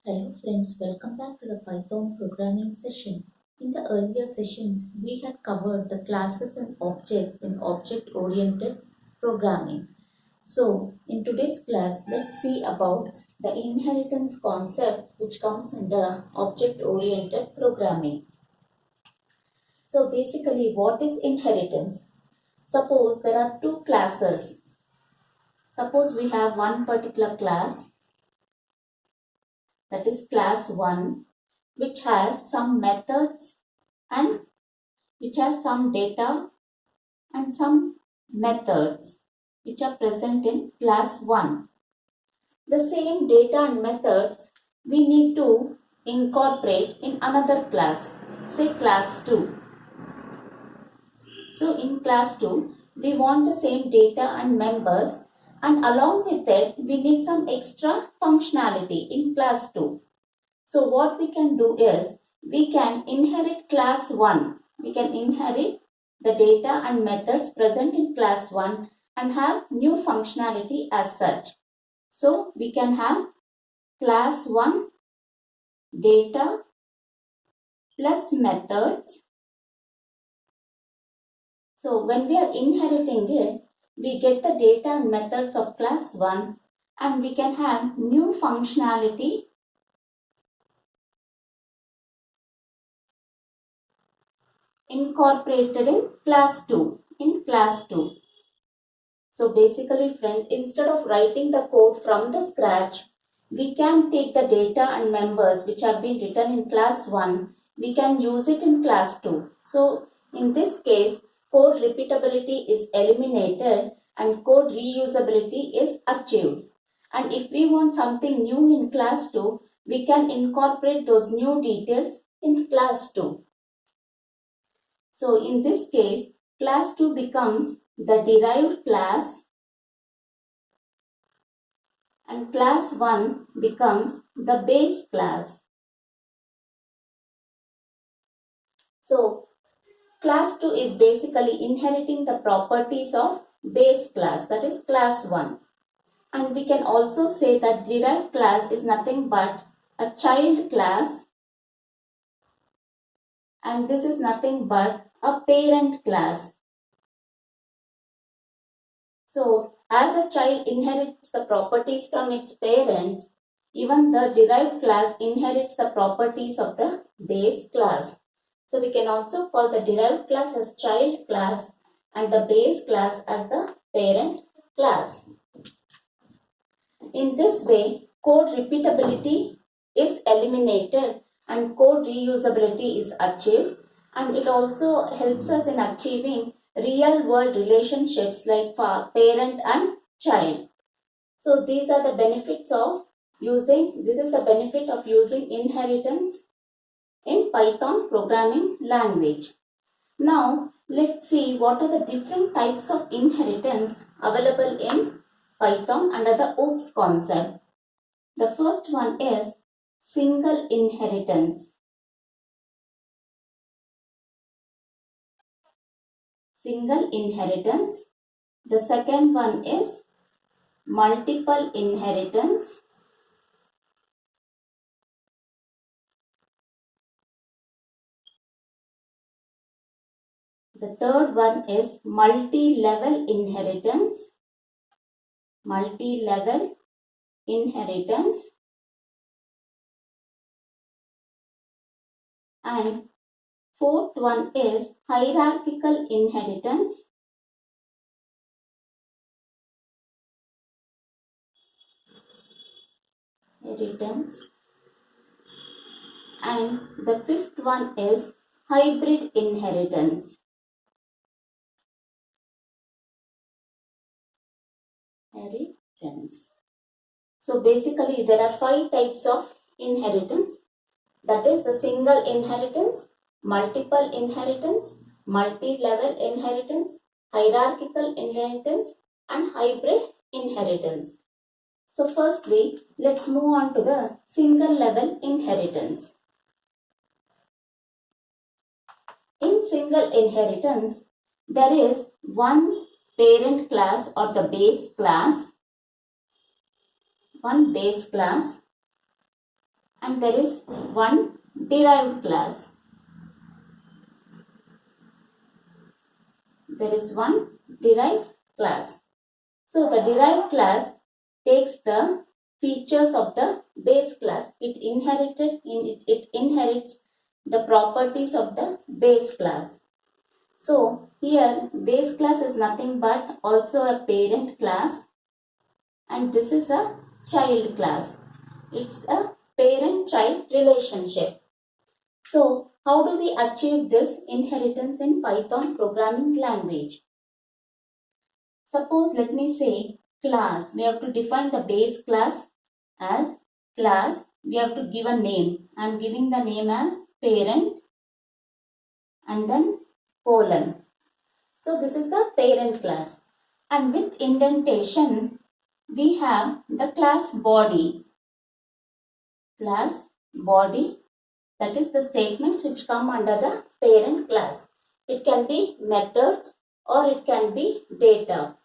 Hello friends, welcome back to the Python programming session. In the earlier sessions, we had covered the classes and objects in object-oriented programming. So, in today's class, let's see about the inheritance concept which comes in the object-oriented programming. So, basically, what is inheritance? Suppose there are two classes. Suppose we have one particular class, that is class 1, which has some methods and which has some data and some methods which are present in class 1. The same data and methods we need to incorporate in another class, say class 2. So in class 2, we want the same data and members, and along with it, we need some extra functionality in class 2. So what we can do is, we can inherit class 1. We can inherit the data and methods present in class 1 and have new functionality as such. So we can have class 1 data plus methods. So when we are inheriting it, we get the data and methods of class 1 and we can have new functionality incorporated in class 2. So basically friends, instead of writing the code from the scratch, we can take the data and members which have been written in class 1, we can use it in class 2. So in this case, code repeatability is eliminated and code reusability is achieved. And if we want something new in class 2, we can incorporate those new details in class 2. So in this case, class 2 becomes the derived class and class 1 becomes the base class. So class 2 is basically inheriting the properties of base class, that is class 1. And we can also say that derived class is nothing but a child class, and this is nothing but a parent class. So as a child inherits the properties from its parents, even the derived class inherits the properties of the base class. So we can also call the derived class as child class and the base class as the parent class. In this way, code repeatability is eliminated and code reusability is achieved, and it also helps us in achieving real world relationships like parent and child. So these are the benefits of this is the benefit of using inheritance in Python programming language. Now let's see what are the different types of inheritance available in Python under the OOPS concept. The first one is single inheritance. Single inheritance. The second one is multiple inheritance. The third one is multi-level inheritance. Multi-level inheritance. And fourth one is hierarchical inheritance. And the fifth one is hybrid inheritance. So basically there are 5 types of inheritance, that is the single inheritance, multiple inheritance, multi-level inheritance, hierarchical inheritance and hybrid inheritance. So firstly, let's move on to the single level inheritance. In single inheritance, there is one parent class or the base class, and there is one derived class. There is one derived class. So the derived class takes the features of the base class. It inherits the properties of the base class. So here base class is nothing but also a parent class, and this is a child class. It's a parent-child relationship. So how do we achieve this inheritance in Python programming language? Suppose let me say class. We have to define the base class as class. We have to give a name. I am giving the name as parent and then colon. So this is the parent class. And with indentation, we have the class body. Class body, that is the statements which come under the parent class. It can be methods or it can be data.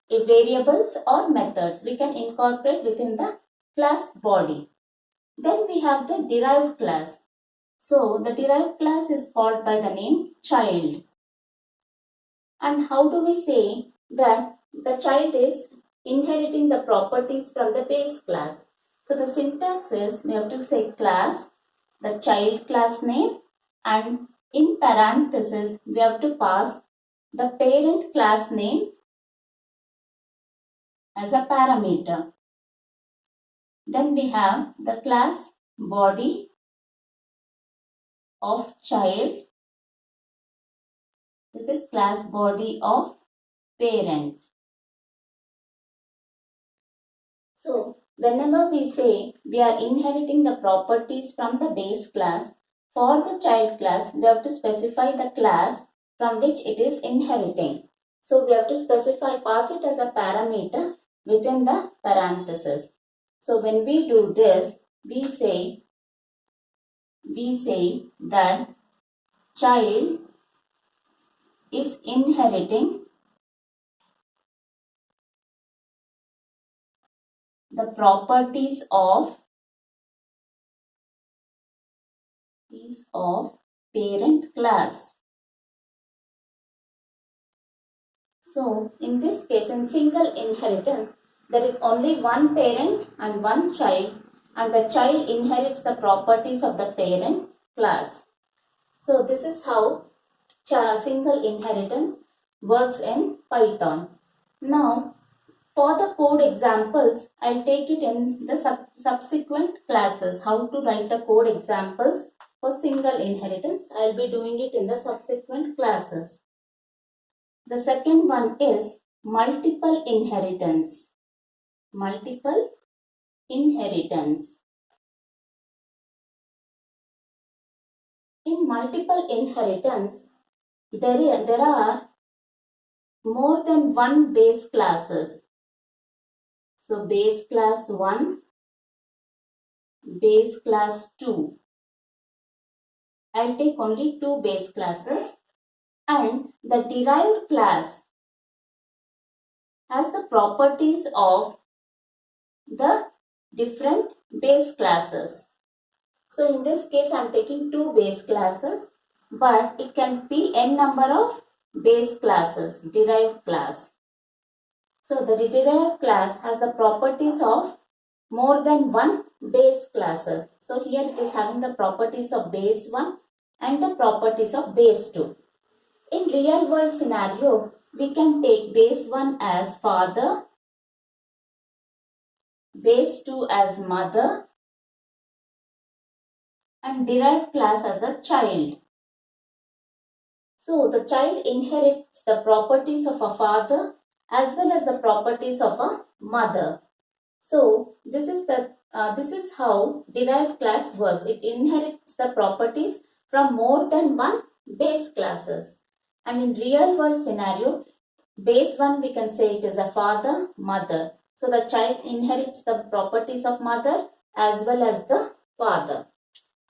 Variables or methods we can incorporate within the class body. Then we have the derived class. So the derived class is called by the name child. And how do we say that the child is inheriting the properties from the base class? So the syntax is, we have to say class, the child class name, and in parentheses we have to pass the parent class name as a parameter. Then we have the class body of child. This is class body of parent. So whenever we say we are inheriting the properties from the base class, for the child class we have to specify the class from which it is inheriting. So we have to specify, pass it as a parameter within the parenthesis. So when we do this, we say that child is inheriting the properties of parent class. So in this case, in single inheritance, there is only one parent and one child, and the child inherits the properties of the parent class. So this is how single inheritance works in Python. Now for the code examples, I'll take it in the subsequent classes. How to write the code examples for single inheritance, I'll be doing it in the subsequent classes. The second one is multiple inheritance. Multiple inheritance. In multiple inheritance, there are more than one base classes. So base class 1, base class 2. I'll take only 2 base classes, and the derived class has the properties of the different base classes. So in this case I am taking 2 base classes, but it can be n number of base classes, derived class. So the derived class has the properties of more than one base classes. So here it is having the properties of base 1 and the properties of base 2. In real world scenario, we can take base 1 as father, base 2 as mother, and derived class as a child. So the child inherits the properties of a father as well as the properties of a mother. So this is how derived class works. It inherits the properties from more than one base classes. And in real world scenario, base 1 we can say it is a father, mother. So the child inherits the properties of mother as well as the father.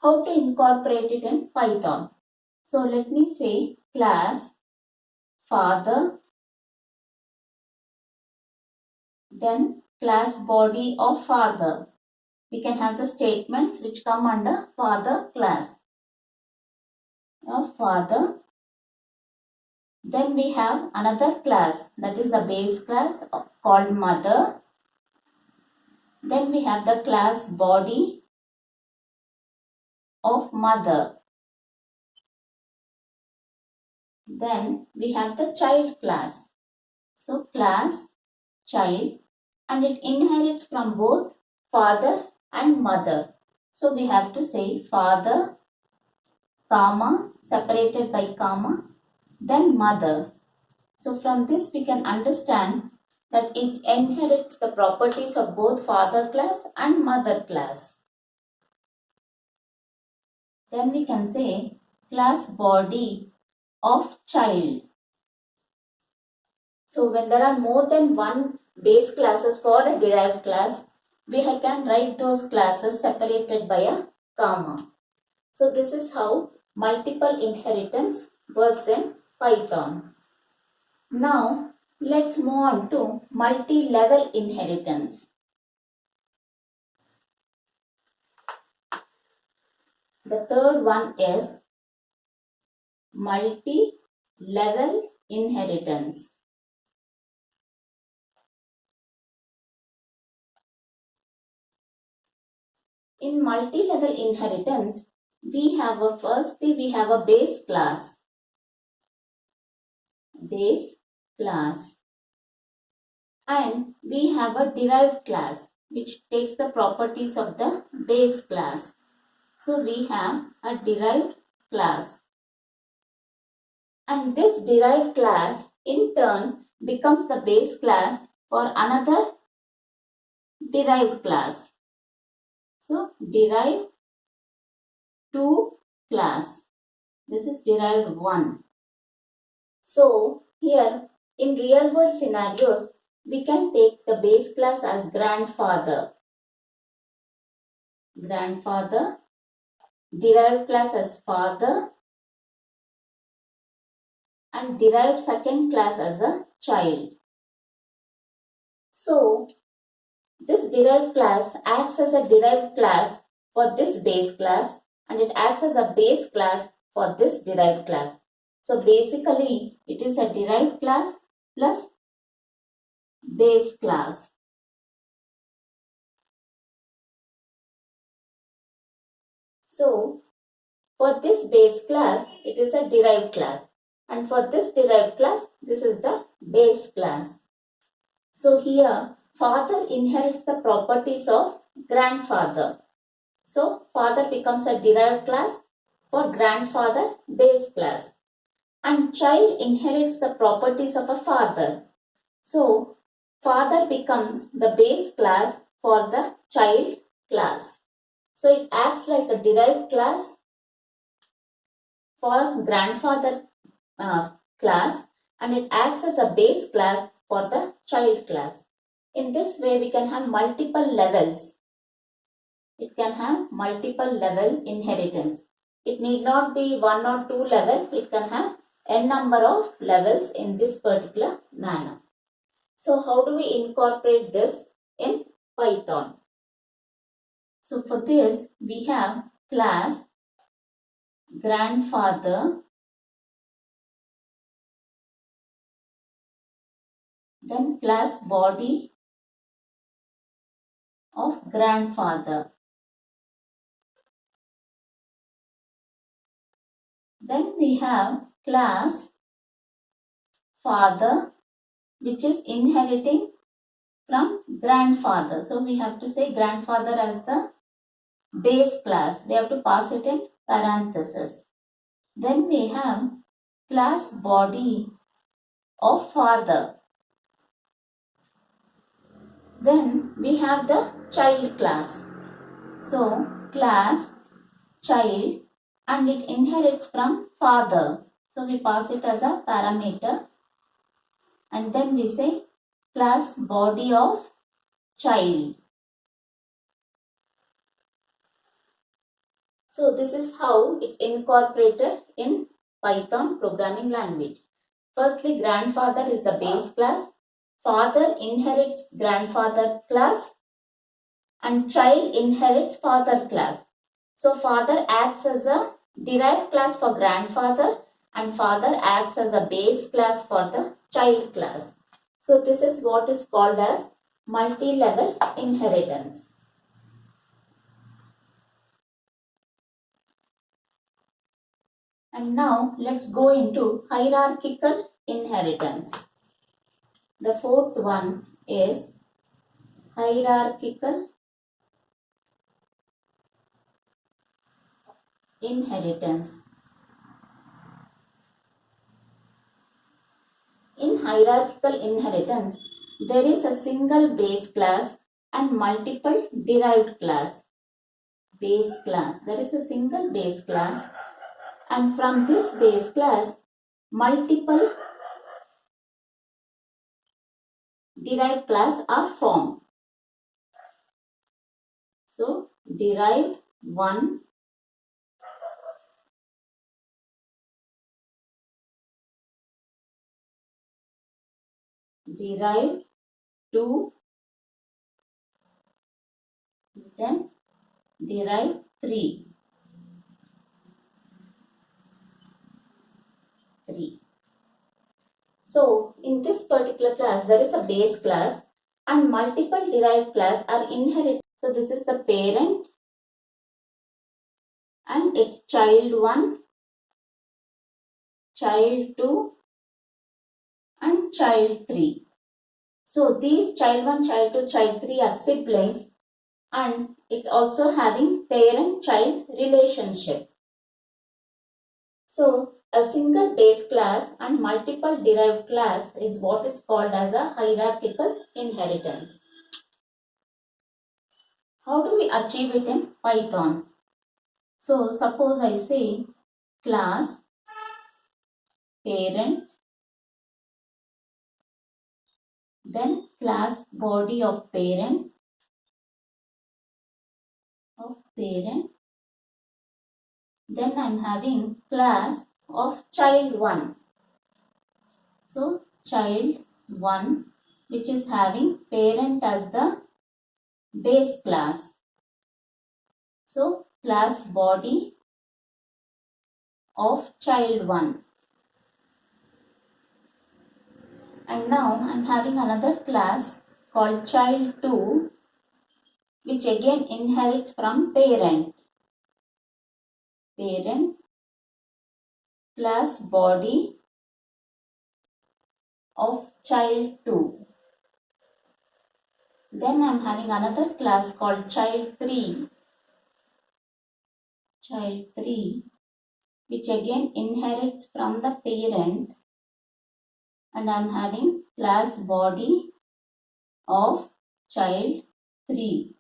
How to incorporate it in Python? So let me say class father, then class body of father. we can have the statements which come under father class. Father. Then we have another class, that is a base class called mother. Then we have the class body of mother. Then we have the child class. So class child, and it inherits from both father and mother. So we have to say father, comma, separated by comma, then mother. So from this we can understand that it inherits the properties of both father class and mother class. Then we can say class body of child. So when there are more than one base classes for a derived class, we can write those classes separated by a comma. So this is how multiple inheritance works in Python. Now let's move on to multi-level inheritance. The third one is multi-level inheritance. In multi-level inheritance, we have a base class. And we have a derived class which takes the properties of the base class. So we have a derived class. And this derived class in turn becomes the base class for another derived class. So derived 2 class. This is derived 1. So here in real world scenarios, we can take the base class as grandfather. Derived class as father, and derived second class as a child. So this derived class acts as a derived class for this base class, and it acts as a base class for this derived class. So basically it is a derived class plus base class. So for this base class it is a derived class, and for this derived class this is the base class. So here father inherits the properties of grandfather. So father becomes a derived class for grandfather base class, and child inherits the properties of a father. So father becomes the base class for the child class. So it acts like a derived class for grandfather class, and it acts as a base class for the child class. In this way we can have multiple levels. It can have multiple level inheritance. It need not be 1 or 2 level. It can have n number of levels in this particular manner. So how do we incorporate this in Python? So for this we have class grandfather, then class body of grandfather. Then we have class father, which is inheriting from grandfather. So we have to say grandfather as the base class. We have to pass it in parenthesis. Then we have class body of father. Then we have the child class. So class child, and it inherits from father. So we pass it as a parameter, and then we say class body of child. So this is how it's incorporated in Python programming language. Firstly, grandfather is the base class. Father inherits grandfather class, and child inherits father class. So father acts as a derived class for grandfather and father acts as a base class for the child class. So this is what is called as multi-level inheritance. And now let's go into hierarchical inheritance. The fourth one is hierarchical inheritance. In hierarchical inheritance, there is a single base class and multiple derived class. Base class. There is a single base class, and from this base class, multiple derived class are formed. So, derived 1, derived 2, then derived 3. So, in this particular class, there is a base class and multiple derived class are inherited. So, this is the parent and its child 1, child 2 and child 3. So, these child 1, child 2, child 3 are siblings and it's also having parent-child relationship. So, a single base class and multiple derived class is what is called as a hierarchical inheritance. How do we achieve it in Python? So, suppose I say class parent, then class body of parent, then I am having class of child 1. So, child 1 which is having parent as the base class. So, class body of child 1. And now I am having another class called child 2 which again inherits from parent. Parent class body of child 2. Then I am having another class called child 3. Child 3 which again inherits from the parent, and I am having class body of child 3.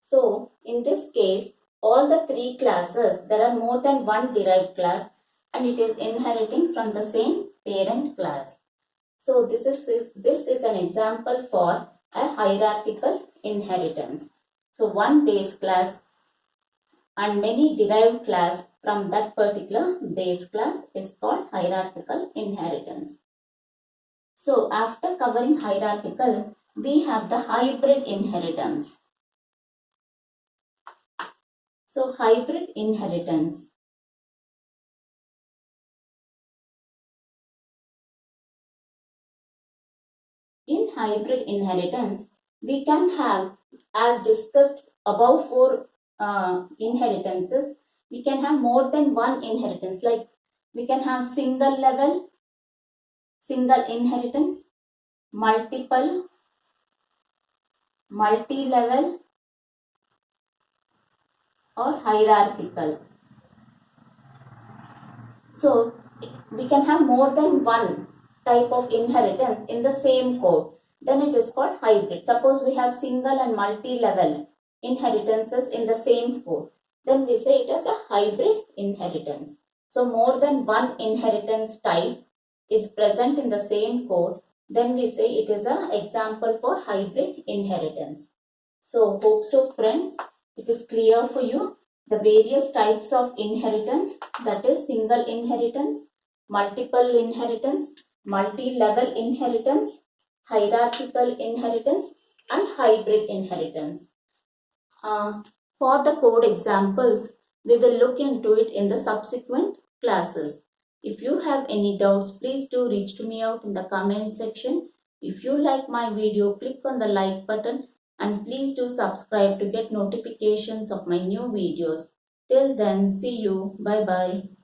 So, in this case, all the 3 classes, there are more than one derived class and it is inheriting from the same parent class. So, this is an example for a hierarchical inheritance. So, one base class and many derived class from that particular base class is called hierarchical inheritance. So, after covering hierarchical, we have the hybrid inheritance. So, hybrid inheritance. In hybrid inheritance, we can have, as discussed above 4 inheritances, we can have more than one inheritance. Like we can have single level, single inheritance, multiple, multi-level, or hierarchical. So, we can have more than one type of inheritance in the same code. Then it is called hybrid. Suppose we have single and multi-level inheritances in the same code. Then we say it as a hybrid inheritance. So, more than one inheritance type is present in the same code. Then we say it is an example for hybrid inheritance. So, hope so friends, it is clear for you the various types of inheritance, that is single inheritance, multiple inheritance, multi-level inheritance, hierarchical inheritance, and hybrid inheritance. Uh, for the code examples, we will look into it in the subsequent classes. If you have any doubts, please do reach to me out in the comment section. If you like my video, click on the like button and please do subscribe to get notifications of my new videos. Till then, see you. Bye bye.